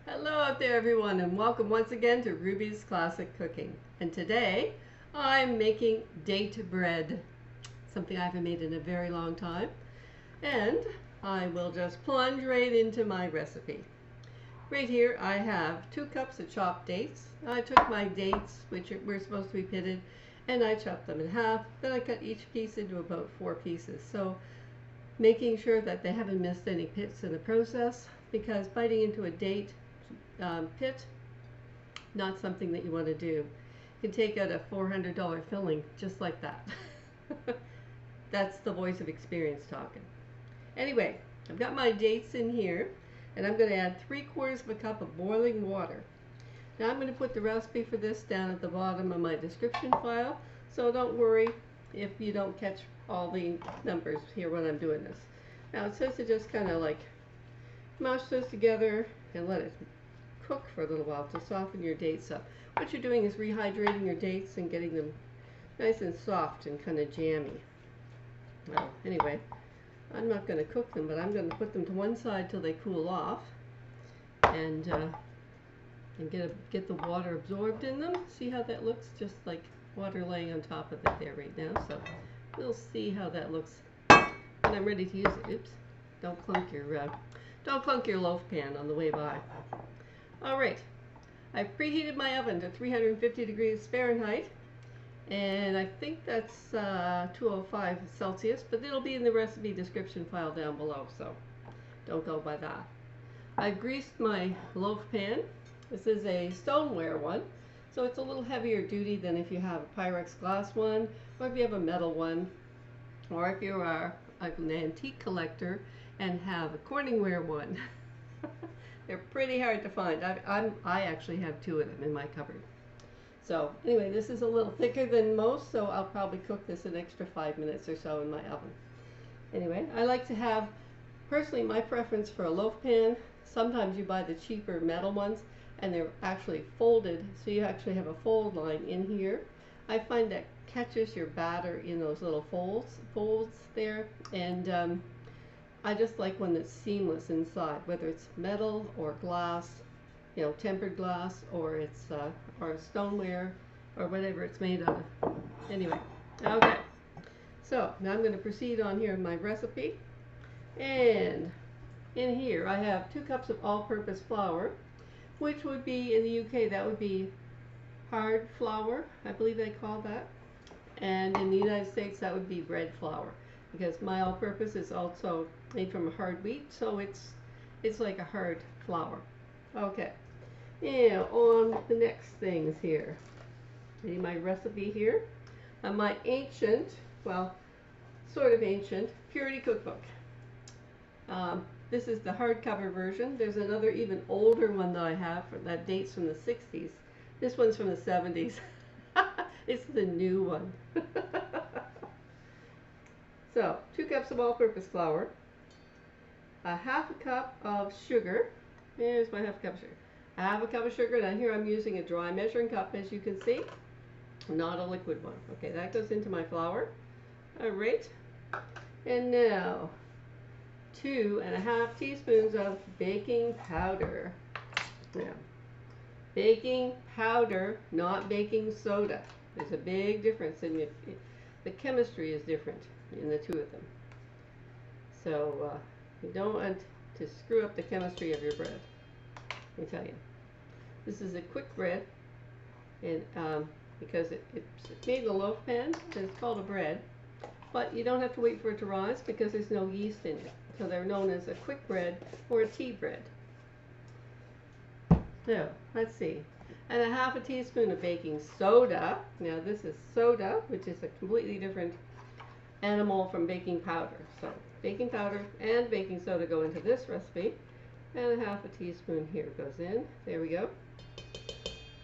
Hello out there everyone, and welcome once again to Ruby's Classic Cooking. And today I'm making date bread, something I haven't made in a very long time. And I will just plunge right into my recipe. Right here I have 2 cups of chopped dates. I took my dates, which were supposed to be pitted, and I chopped them in half. Then I cut each piece into about 4 pieces. So making sure that they haven't missed any pits in the process, because biting into a date pit, not something that you want to do. You can take out a $400 filling just like that. That's the voice of experience talking. Anyway, I've got my dates in here, and I'm going to add 3/4 of a cup of boiling water. Now I'm going to put the recipe for this down at the bottom of my description file, so don't worry if you don't catch all the numbers here when I'm doing this. Now it says to just kind of like mash those together and let it cook for a little while to soften your dates up. What you're doing is rehydrating your dates and getting them nice and soft and kind of jammy. Well, anyway, I'm not going to cook them, but I'm going to put them to one side till they cool off and get the water absorbed in them. See how that looks? Just like water laying on top of it there right now. So we'll see how that looks when I'm ready to use it. Oops! Don't clunk your loaf pan on the way by. Alright, I've preheated my oven to 350 degrees Fahrenheit, and I think that's 205 Celsius, but it'll be in the recipe description file down below, so don't go by that. I've greased my loaf pan. This is a stoneware one, so it's a little heavier duty than if you have a Pyrex glass one, or if you have a metal one, or if you are an antique collector and have a Corningware one. They're pretty hard to find. I actually have 2 of them in my cupboard. So anyway, this is a little thicker than most, so I'll probably cook this an extra 5 minutes or so in my oven. Anyway, I like to have, personally, my preference for a loaf pan. Sometimes you buy the cheaper metal ones and they're actually folded, so you actually have a fold line in here. I find that catches your batter in those little folds there, and I just like one that's seamless inside, whether it's metal or glass, tempered glass, or it's or stoneware, or whatever it's made out of. Anyway, okay. So now I'm going to proceed on here with my recipe, and in here I have 2 cups of all-purpose flour, which would be in the UK that would be hard flour, I believe they call that, and in the United States that would be bread flour, because my all-purpose is also made from hard wheat, so it's like a hard flour. Okay, now on the next things here. See my recipe here, my ancient, well, sort of ancient purity cookbook. This is the hardcover version. There's another even older one that I have that dates from the 60s. This one's from the 70s. It's the new one. So, 2 cups of all-purpose flour, a half a cup of sugar. Here's my half a cup of sugar. A half a cup of sugar. Now here I'm using a dry measuring cup, as you can see, not a liquid one. Okay, that goes into my flour. All right, and now 2.5 teaspoons of baking powder. Now, baking powder, not baking soda. There's a big difference in it. The chemistry is different in the 2 of them. So you don't want to screw up the chemistry of your bread. Let me tell you. This is a quick bread, and because it's made in a loaf pan, and it's called a bread, but you don't have to wait for it to rise because there's no yeast in it. So they're known as a quick bread or a tea bread. So let's see. And a half a teaspoon of baking soda. Now this is soda, which is a completely different animal from baking powder. So baking powder and baking soda go into this recipe, and a half a teaspoon here goes in. There we go.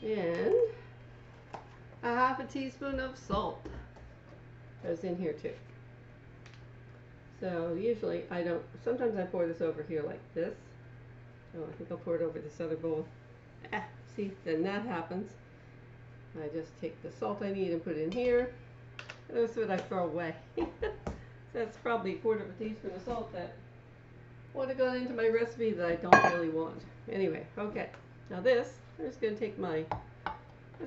And a half a teaspoon of salt goes in here too. So usually I don't, sometimes I pour this over here like this. Oh, I think I'll pour it over this other bowl. See, then that happens. I just take the salt I need and put it in here. That's what I throw away. That's probably 1/4 teaspoon of salt that what had gone into my recipe that I don't really want. Anyway, okay. Now this, I'm just going to take my,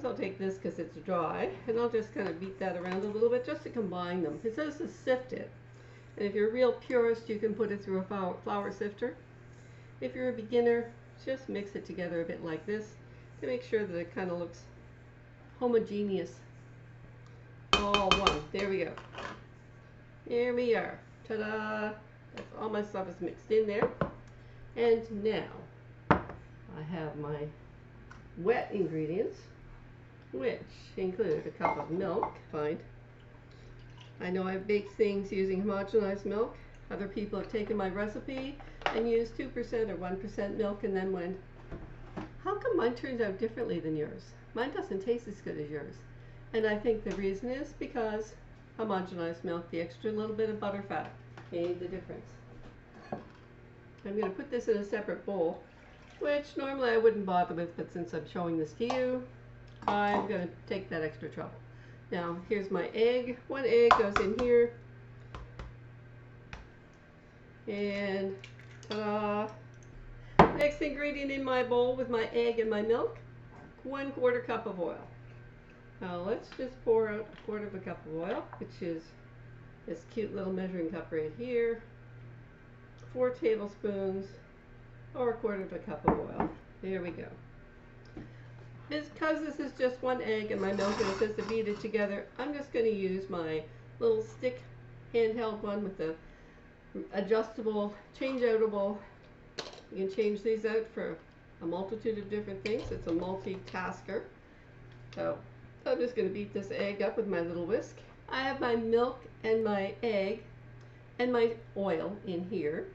I'll take this because it's dry, and I'll just kind of beat that around a little bit just to combine them. It says to sift it. And if you're a real purist, you can put it through a flour sifter. If you're a beginner, just mix it together a bit like this to make sure that it kind of looks homogeneous. All one. There we go. Here we are. Ta-da! That's all my stuff is mixed in there. And now I have my wet ingredients, which include a cup of milk. Fine. I know I've baked things using homogenized milk. Other people have taken my recipe and used 2% or 1% milk and then went, how come mine turns out differently than yours? Mine doesn't taste as good as yours. And I think the reason is because homogenized milk, the extra little bit of butter fat, made the difference. I'm going to put this in a separate bowl, which normally I wouldn't bother with, but since I'm showing this to you, I'm going to take that extra trouble. Now, here's my egg. One egg goes in here. And ta-da! Next ingredient in my bowl with my egg and my milk, 1/4 cup of oil. Now let's just pour out 1/4 cup of oil, which is this cute little measuring cup right here. 4 tablespoons or 1/4 cup of oil. There we go. Because this is just one egg and my milk and it says to beat it together, I'm just going to use my little stick handheld one with the adjustable, change-outable. You can change these out for a multitude of different things. It's a multitasker. So I'm just going to beat this egg up with my little whisk. I have my milk and my egg and my oil in here.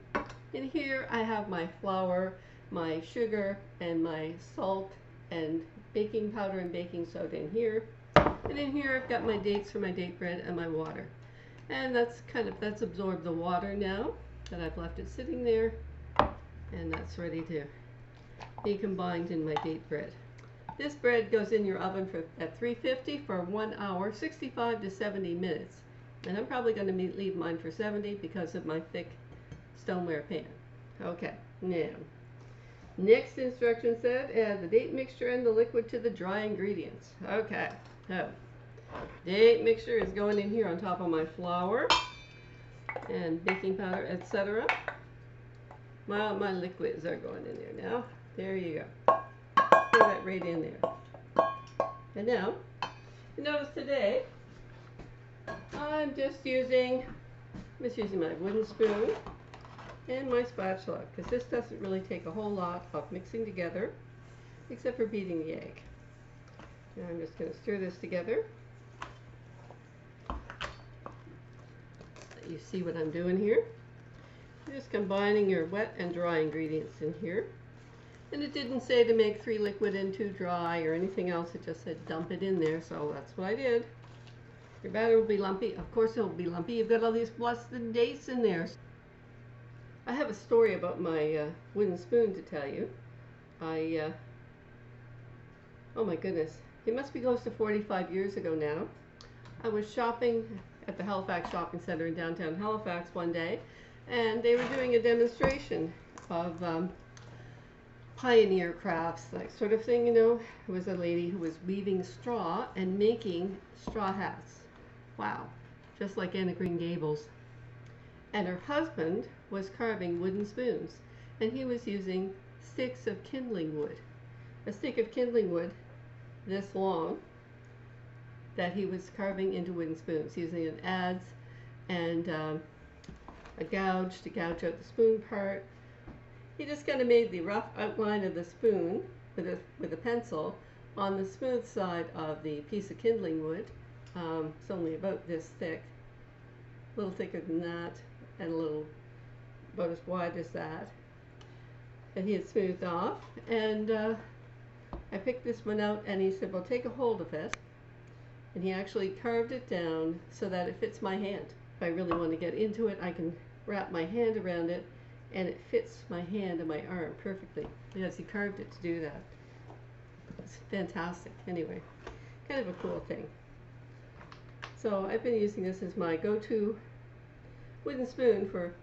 In here I have my flour, my sugar, and my salt and baking powder and baking soda in here. And in here I've got my dates for my date bread and my water. And that's absorbed the water now that I've left it sitting there. And that's ready to be combined in my date bread. This bread goes in your oven at 350 for 1 hour, 65 to 70 minutes. And I'm probably going to leave mine for 70 because of my thick stoneware pan. Okay, now, next instruction said add the date mixture and the liquid to the dry ingredients. Okay, so date mixture is going in here on top of my flour and baking powder, etc. My liquids are going in there now. There you go. Pour that right in there. And now, you notice today, I'm just using my wooden spoon and my spatula, because this doesn't really take a whole lot of mixing together, except for beating the egg. Now I'm just going to stir this together. You see what I'm doing here? You're just combining your wet and dry ingredients in here. And it didn't say to make 3 liquid and 2 dry or anything else. It just said dump it in there, so that's what I did. Your batter will be lumpy. Of course it will be lumpy. You've got all these blessed dates in there. I have a story about my wooden spoon to tell you. Oh my goodness, it must be close to 45 years ago now. I was shopping at the Halifax Shopping Center in downtown Halifax one day, and they were doing a demonstration of pioneer crafts, that sort of thing, you know. It was a lady who was weaving straw and making straw hats. Wow, just like Anne of Green Gables. And her husband was carving wooden spoons, and he was using sticks of kindling wood. A stick of kindling wood this long that he was carving into wooden spoons, using an adze and a gouge to gouge out the spoon part. He just kind of made the rough outline of the spoon with a pencil on the smooth side of the piece of kindling wood. It's only about this thick, a little thicker than that, and a little about as wide as that. And he had smoothed off, and I picked this one out, and he said, well, take a hold of it. And he actually carved it down so that it fits my hand. If I really want to get into it, I can wrap my hand around it, and it fits my hand and my arm perfectly, because he carved it to do that. It's fantastic. Anyway, kind of a cool thing. So I've been using this as my go-to wooden spoon for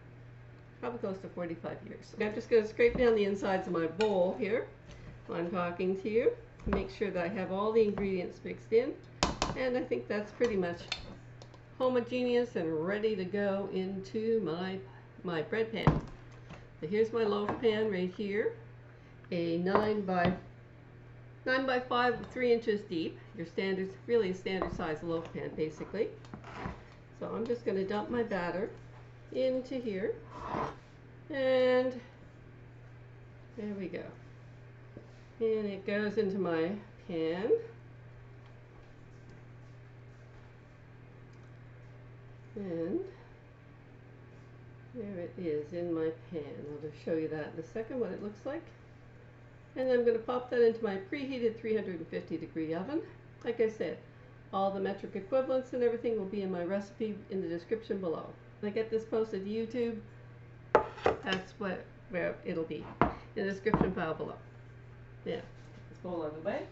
probably close to 45 years. Okay, I'm just going to scrape down the insides of my bowl here while I'm talking to you. Make sure that I have all the ingredients mixed in. And I think that's pretty much homogeneous and ready to go into my bread pan. So here's my loaf pan right here. A 9 by 5, 3 inches deep. Your standard, really a standard size loaf pan basically. So I'm just going to dump my batter into here. And there we go. And it goes into my pan. And there it is in my pan. I'll just show you that in a second, what it looks like. And I'm going to pop that into my preheated 350-degree oven. Like I said, all the metric equivalents and everything will be in my recipe in the description below. When I get this posted to YouTube, that's where it'll be, in the description file below. Yeah, let's go along the way.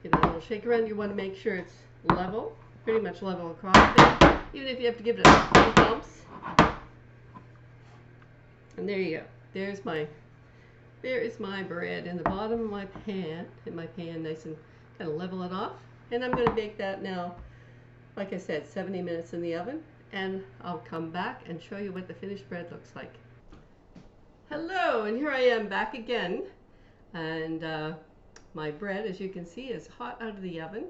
Give it a little shake around. You want to make sure it's level, pretty much level across there, even if you have to give it a few bumps. And there you go. There is my bread in the bottom of my pan, nice and kind of level it off. And I'm going to bake that now, like I said, 70 minutes in the oven. And I'll come back and show you what the finished bread looks like. Hello, and here I am back again. And my bread, as you can see, is hot out of the oven.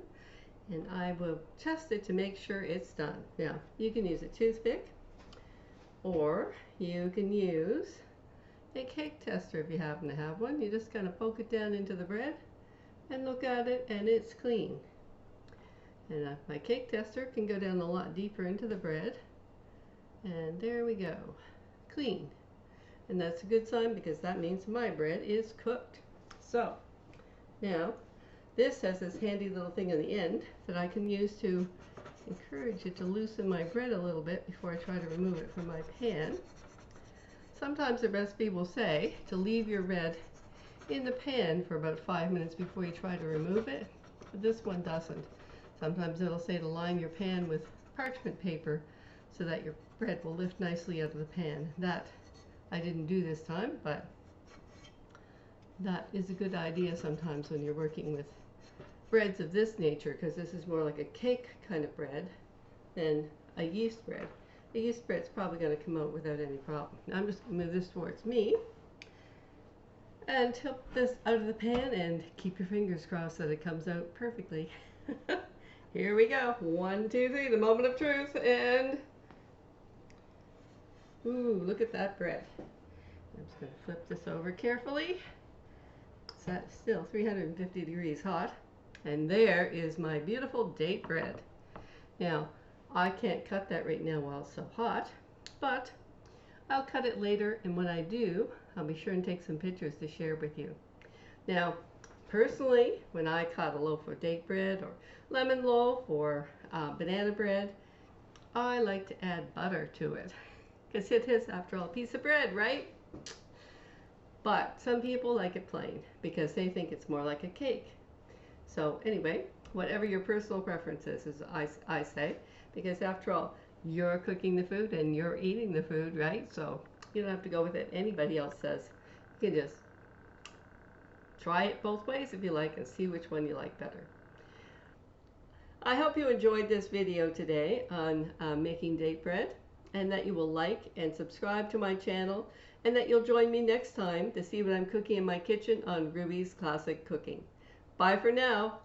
And I will test it to make sure it's done. Now, you can use a toothpick, or you can use a cake tester if you happen to have one. You just kind of poke it down into the bread and look at it, and it's clean. And my cake tester can go down a lot deeper into the bread. And there we go. Clean. And that's a good sign because that means my bread is cooked. So, now, this has this handy little thing on the end that I can use to encourage it to loosen my bread a little bit before I try to remove it from my pan. Sometimes the recipe will say to leave your bread in the pan for about 5 minutes before you try to remove it, but this one doesn't. Sometimes it'll say to line your pan with parchment paper so that your bread will lift nicely out of the pan. That I didn't do this time, but that is a good idea sometimes when you're working with breads of this nature, because this is more like a cake kind of bread than a yeast bread. The yeast bread's probably going to come out without any problem. Now I'm just going to move this towards me and tilt this out of the pan and keep your fingers crossed that it comes out perfectly. Here we go. 1, 2, 3, the moment of truth, and ooh, look at that bread. I'm just going to flip this over carefully. That's still 350 degrees hot. And there is my beautiful date bread. Now, I can't cut that right now while it's so hot, but I'll cut it later, and when I do, I'll be sure and take some pictures to share with you. Now, personally, when I cut a loaf of date bread or lemon loaf or banana bread, I like to add butter to it, because it is, after all, a piece of bread, right? But some people like it plain because they think it's more like a cake. So anyway, whatever your personal preference is I say, because after all, you're cooking the food and you're eating the food, right? So you don't have to go with it anybody else says. You can just try it both ways if you like and see which one you like better. I hope you enjoyed this video today on making date bread, and that you will like and subscribe to my channel, and that you'll join me next time to see what I'm cooking in my kitchen on Ruby's Classic Cooking. Bye for now.